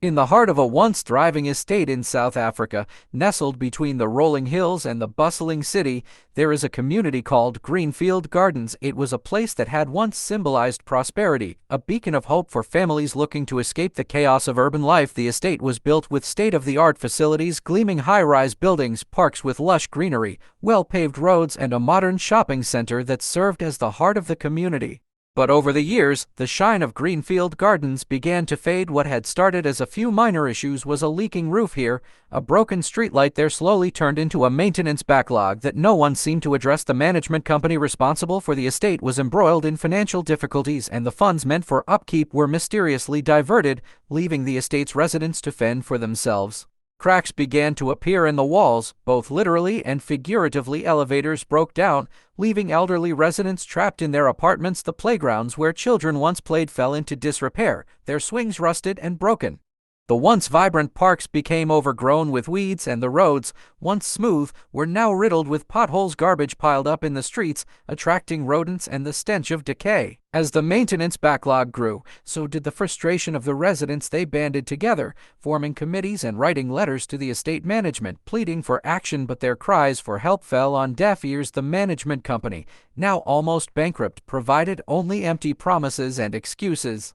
In the heart of a once thriving estate in South Africa, nestled between the rolling hills and the bustling city, there is a community called Greenfield Gardens. It was a place that had once symbolized prosperity, a beacon of hope for families looking to escape the chaos of urban life. The estate was built with state-of-the-art facilities, gleaming high-rise buildings, parks with lush greenery, well-paved roads, and a modern shopping center that served as the heart of the community. But over the years, the shine of Greenfield Gardens began to fade. What had started as a few minor issues was a leaking roof here, a broken streetlight there slowly turned into a maintenance backlog that no one seemed to address. The management company responsible for the estate was embroiled in financial difficulties, and the funds meant for upkeep were mysteriously diverted, leaving the estate's residents to fend for themselves. Cracks began to appear in the walls, both literally and figuratively. Elevators broke down, leaving elderly residents trapped in their apartments. The playgrounds where children once played fell into disrepair, their swings rusted and broken. The once vibrant parks became overgrown with weeds, and the roads, once smooth, were now riddled with potholes. Garbage piled up in the streets, attracting rodents and the stench of decay. As the maintenance backlog grew, so did the frustration of the residents. They banded together, forming committees and writing letters to the estate management, pleading for action, but their cries for help fell on deaf ears. The management company, now almost bankrupt, provided only empty promises and excuses.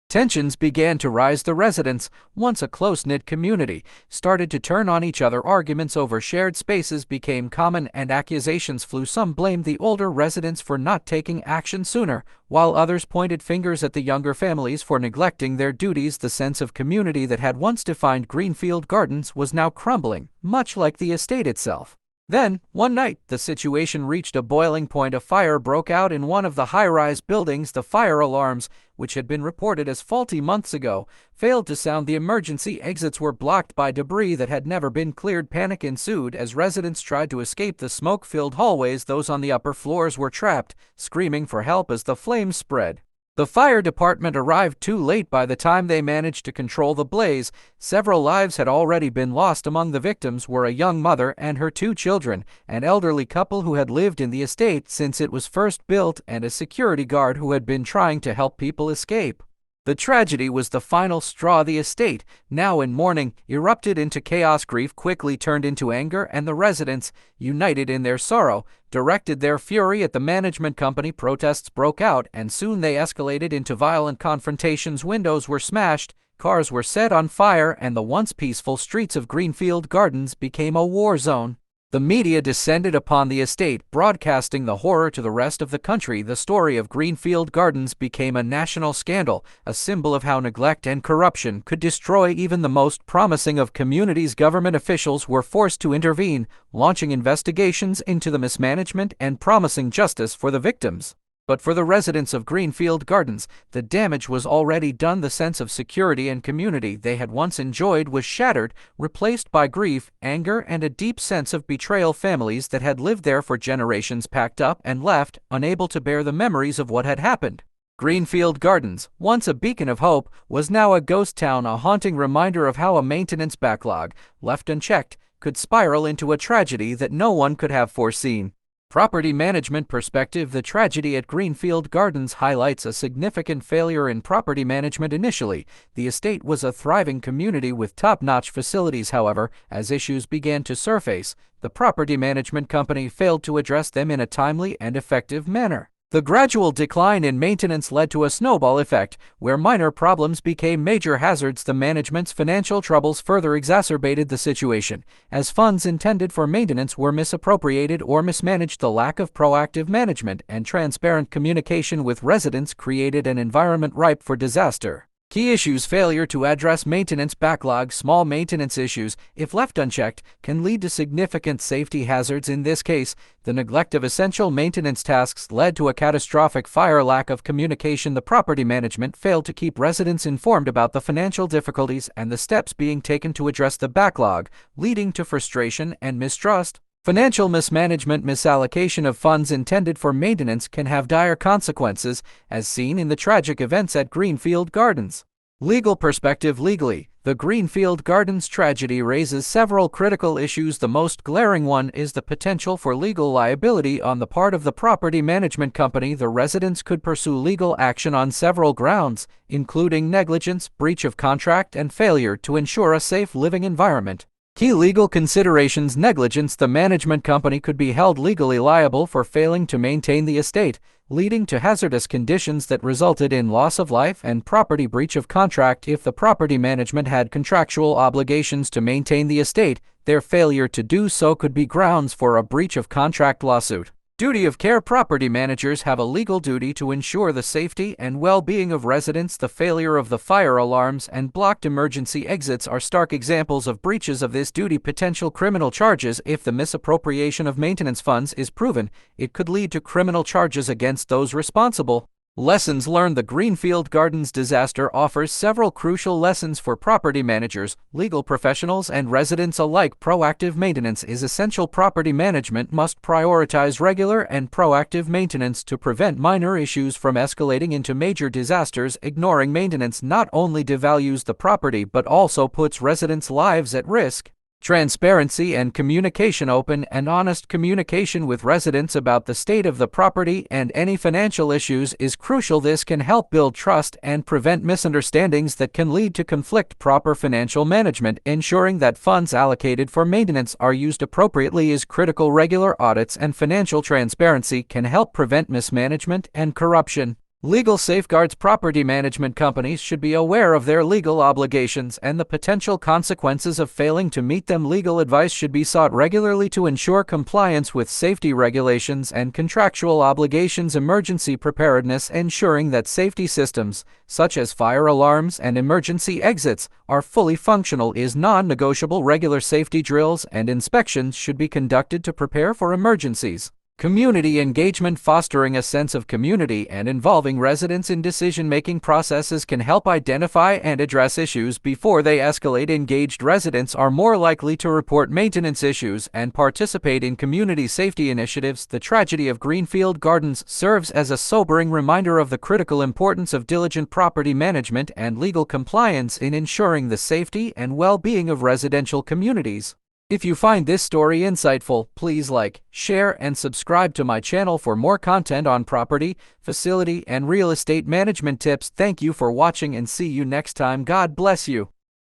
Tensions began to rise. The residents, once a close-knit community, started to turn on each other. Arguments over shared spaces became common, and accusations flew. Some blamed the older residents for not taking action sooner, while others pointed fingers at the younger families for neglecting their duties. The sense of community that had once defined Greenfield Gardens was now crumbling, much like the estate itself. Then, one night, the situation reached a boiling point. A fire broke out in one of the high-rise buildings. The fire alarms, which had been reported as faulty months ago, failed to sound. The emergency exits were blocked by debris that had never been cleared. Panic ensued as residents tried to escape the smoke-filled hallways. Those on the upper floors were trapped, screaming for help as the flames spread. The fire department arrived too late. By the time they managed to control the blaze, several lives had already been lost. Among the victims were a young mother and her 2 children, an elderly couple who had lived in the estate since it was first built, and a security guard who had been trying to help people escape. The tragedy was the final straw. The estate, now in mourning, erupted into chaos. Grief quickly turned into anger, and the residents, united in their sorrow, directed their fury at the management company. Protests broke out, and soon they escalated into violent confrontations. Windows were smashed, cars were set on fire, and the once peaceful streets of Greenfield Gardens became a war zone. The media descended upon the estate, broadcasting the horror to the rest of the country. The story of Greenfield Gardens became a national scandal, a symbol of how neglect and corruption could destroy even the most promising of communities. Government officials were forced to intervene, launching investigations into the mismanagement and promising justice for the victims. But for the residents of Greenfield Gardens, the damage was already done. The sense of security and community they had once enjoyed was shattered, replaced by grief, anger, and a deep sense of betrayal. Families that had lived there for generations packed up and left, unable to bear the memories of what had happened. Greenfield Gardens, once a beacon of hope, was now a ghost town, a haunting reminder of how a maintenance backlog, left unchecked, could spiral into a tragedy that no one could have foreseen. Property management perspective. The tragedy at Greenfield Gardens highlights a significant failure in property management. Initially, the estate was a thriving community with top-notch facilities. However, as issues began to surface, the property management company failed to address them in a timely and effective manner. The gradual decline in maintenance led to a snowball effect, where minor problems became major hazards. The management's financial troubles further exacerbated the situation, as funds intended for maintenance were misappropriated or mismanaged. The lack of proactive management and transparent communication with residents created an environment ripe for disaster. Key issues. Failure to address maintenance backlog. Small maintenance issues, if left unchecked, can lead to significant safety hazards. In this case, the neglect of essential maintenance tasks led to a catastrophic fire. Lack of communication. The property management failed to keep residents informed about the financial difficulties and the steps being taken to address the backlog, leading to frustration and mistrust. Financial mismanagement. Misallocation of funds intended for maintenance can have dire consequences, as seen in the tragic events at Greenfield Gardens. Legal perspective. Legally, The Greenfield Gardens tragedy raises several critical issues. The most glaring one is the potential for legal liability on the part of the property management company. The residents could pursue legal action on several grounds, including negligence, breach of contract, and failure to ensure a safe living environment. Key legal considerations: negligence. The management company could be held legally liable for failing to maintain the estate, leading to hazardous conditions that resulted in loss of life and property. Breach of contract. If the property management had contractual obligations to maintain the estate, their failure to do so could be grounds for a breach of contract lawsuit. Duty of care. Property managers have a legal duty to ensure the safety and well-being of residents. The failure of the fire alarms and blocked emergency exits are stark examples of breaches of this duty. Potential criminal charges. If the misappropriation of maintenance funds is proven, it could lead to criminal charges against those responsible. Lessons learned. The Greenfield Gardens disaster offers several crucial lessons for property managers, legal professionals, and residents alike. Proactive maintenance is essential. Property management must prioritize regular and proactive maintenance to prevent minor issues from escalating into major disasters. Ignoring maintenance not only devalues the property but also puts residents' lives at risk. Transparency and communication. Open and honest communication with residents about the state of the property and any financial issues is crucial. This can help build trust and prevent misunderstandings that can lead to conflict. Proper financial management. Ensuring that funds allocated for maintenance are used appropriately is critical. Regular audits and financial transparency can help prevent mismanagement and corruption. Legal safeguards. Property management companies should be aware of their legal obligations and the potential consequences of failing to meet them. Legal advice should be sought regularly to ensure compliance with safety regulations and contractual obligations. Emergency preparedness. Ensuring that safety systems, such as fire alarms and emergency exits, are fully functional is non-negotiable. Regular safety drills and inspections should be conducted to prepare for emergencies. Community engagement. Fostering a sense of community and involving residents in decision-making processes can help identify and address issues before they escalate. Engaged residents are more likely to report maintenance issues and participate in community safety initiatives. The tragedy of Greenfield Gardens serves as a sobering reminder of the critical importance of diligent property management and legal compliance in ensuring the safety and well-being of residential communities. If you find this story insightful, please like, share, and subscribe to my channel for more content on property, facility, and real estate management tips. Thank you for watching and see you next time. God bless you.